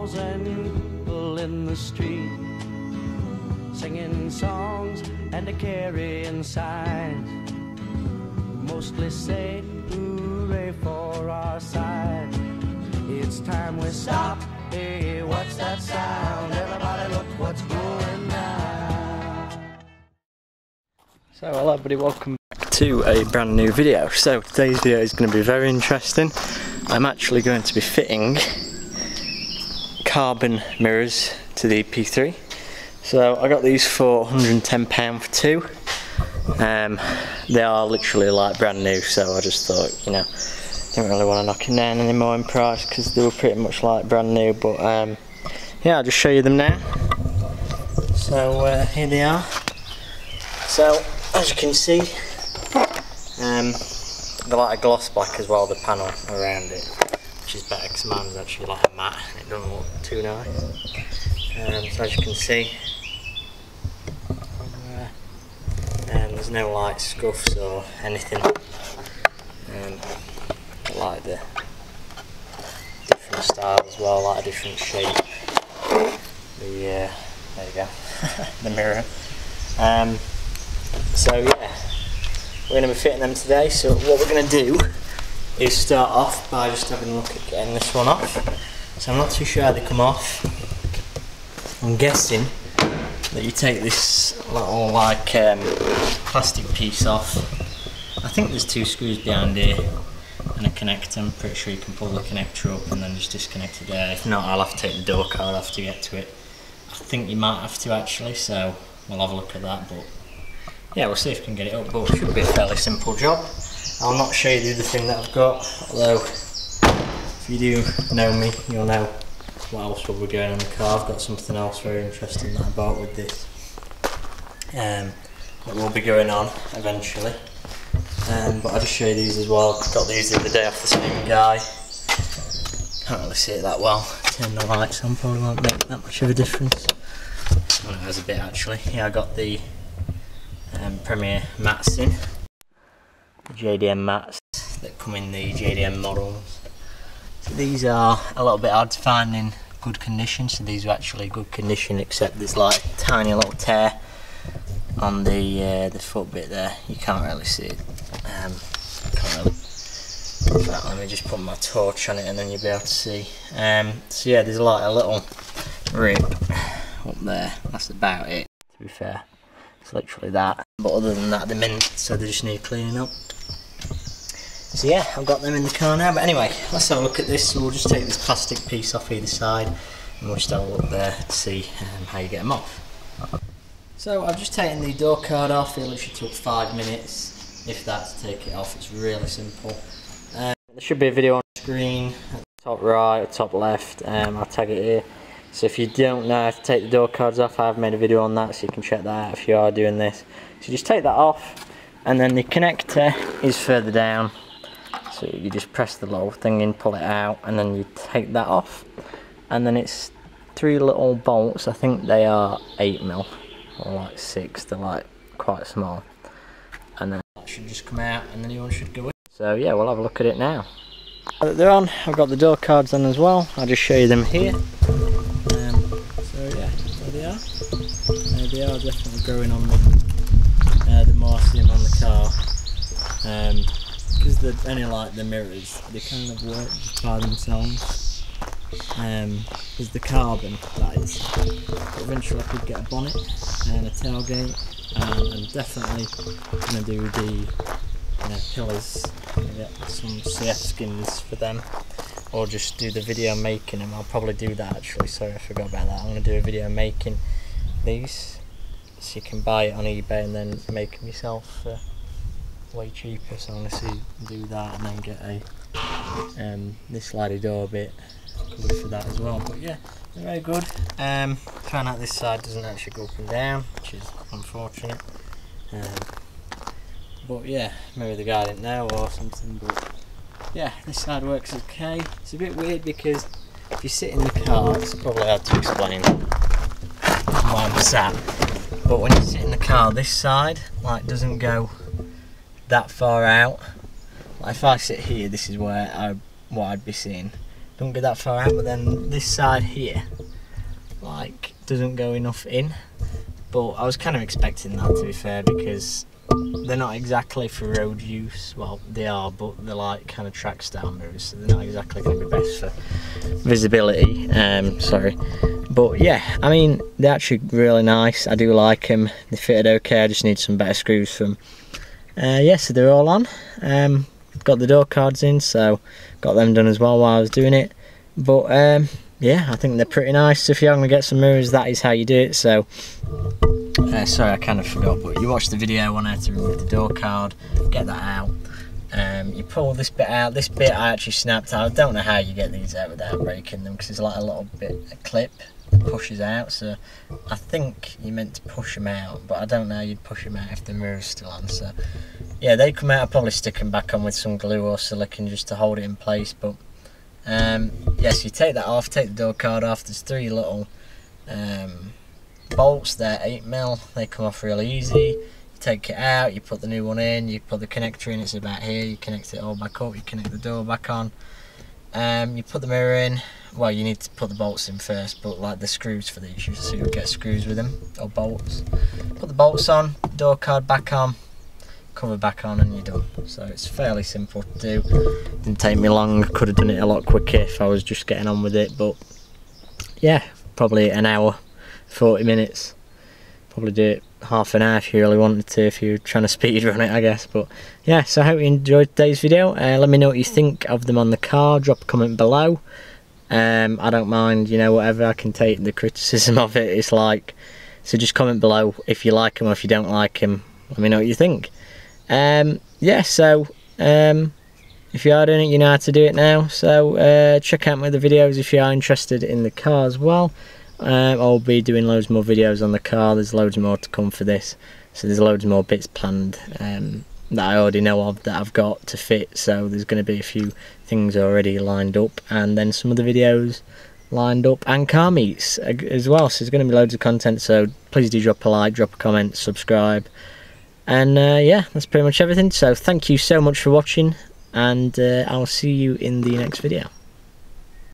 1,000 people in the street, singing songs and a carrying signs, mostly say hooray for our side. It's time we stop. Hey, what's that sound? Everybody look what's going on. So hello everybody, welcome back to a brand new video. So today's video is going to be very interesting. I'm actually going to be fitting carbon mirrors to the P3. So I got these for £110 for two. They are literally like brand new, so I just thought, you know, didn't really want to knock it down anymore in price because they were pretty much like brand new. But yeah, I'll just show you them now. So here they are. So as you can see, they're like a gloss black as well, the panel around it, which is better because mine's actually like a matte and it doesn't look too nice. So as you can see, there's no like scuffs or anything. Like the different style as well, like a different shape. There you go, the mirror. So yeah, we're going to be fitting them today. So what we're going to do is start off by just having a look at getting this one off. So I'm not too sure how they come off. I'm guessing that you take this little like plastic piece off. I think there's two screws behind here and a connector. I'm pretty sure you can pull the connector up and then just disconnect it there. If not, I'll have to take the door card off to get to it. I think you might have to actually, so we'll have a look at that. But yeah, we'll see if we can get it up, but it should be a fairly simple job. I'll not show you the other thing that I've got, although if you do know me, you'll know what else will be going on the car. I've got something else very interesting that I bought with this that will be going on eventually. But I'll just show you these as well. Got these the other day off the same guy. Can't really see it that well. Turn the lights on, probably won't make that much of a difference. Oh, it has a bit actually. Yeah, I got the Premier mats in, the JDM mats that come in the JDM models. So these are a little bit hard to find in good condition, so these are actually good condition, except there's like a tiny little tear on the foot bit there. You can't really see it. Let me just put my torch on it and then you'll be able to see. So yeah, there's like a little rip up there. That's about it, to be fair. It's literally that, but other than that they're mint, so they just need cleaning up. So yeah, I've got them in the car now. But anyway, let's have a look at this. So we'll just take this plastic piece off either side and we'll just have a look there to see how you get them off. So I've just taken the door card off. It literally took 5 minutes, if that, to take it off. It's really simple. There should be a video on the screen at the top right or top left. I'll tag it here. So if you don't know how to take the door cards off, I've made a video on that, so you can check that out if you are doing this. So just take that off, and then the connector is further down. So you just press the little thing in, pull it out, and then you take that off. And then it's 3 little bolts. I think they are 8mm or like 6. They're like quite small. And then that should just come out, and the new one should go in. So yeah, we'll have a look at it now. Now that they're on, I've got the door cards on as well. I'll just show you them here. So yeah, there they are. They are definitely growing on me. The more I see them on the car, because they're only like the mirrors, they kind of work just by themselves. Because the carbon, that is. But eventually I could get a bonnet and a tailgate, and definitely going to do the pillars, get some CF skins for them, or just do the video making them. I'll probably do that actually, sorry I forgot about that. I'm going to do a video making these, so you can buy it on eBay and then make them yourself for way cheaper. So I'm going to do that and then get a this slidey door bit covered for that as well. But yeah, they're very good. Found out this side doesn't actually go up and down, which is unfortunate. But yeah, maybe the guy didn't know or something, but yeah, this side works okay. It's a bit weird because if you sit in the car, it's probably hard to explain why I'm sat, but when you sit in the car, this side like doesn't go that far out. Like if I sit here, this is where what I'd be sitting, don't get that far out, but then this side here, like, doesn't go enough in. But I was kind of expecting that, to be fair, because they're not exactly for road use. Well, they are, but they're like kind of track style mirrors, so they're not exactly going to be best for visibility. Sorry, but yeah, I mean, they're actually really nice. I do like them. They fitted okay. I just need some better screws for them. Yeah, so they're all on. Got the door cards in, so got them done as well while I was doing it. But yeah, I think they're pretty nice. So if you're going to get some mirrors, that is how you do it. So sorry, I kind of forgot, but you watched the video on how to remove the door card, get that out. You pull this bit out. This bit I actually snapped out. I don't know how you get these out without breaking them, because there's like a little bit of clip that pushes out. So I think you meant to push them out, but I don't know how you'd push them out if the mirror's still on. So yeah, they come out. I'll probably stick them back on with some glue or silicone just to hold it in place. But yes, you take that off, take the door card off. There's 3 little bolts. They're 8mm. They come off really easy. You take it out, you put the new one in, you put the connector in. It's about here. You connect it all back up. You connect the door back on. You put the mirror in. Well, you need to put the bolts in first, but like the screws for these, so you'll get screws with them or bolts. Put the bolts on, door card back on, cover back on, and you're done. So it's fairly simple to do. Didn't take me long. Could have done it a lot quicker if I was just getting on with it, but yeah, probably an hour, 40 minutes. Probably do it half an hour if you really wanted to, if you're trying to speed run it, I guess. But yeah, so I hope you enjoyed today's video. Let me know what you think of them on the car. Drop a comment below. I don't mind, you know, whatever. I can take the criticism of it. It's like, so just comment below if you like them or if you don't like them. Let me know what you think. Yeah, so if you are doing it, you know how to do it now. So check out my other videos if you are interested in the car as well. I'll be doing loads more videos on the car. There's loads more to come for this, so there's loads more bits planned that I already know of that I've got to fit. So there's going to be a few things already lined up, and then some other videos lined up, and car meets as well. So there's going to be loads of content, so please do drop a like, drop a comment, subscribe, and yeah, that's pretty much everything. So thank you so much for watching, and I'll see you in the next video.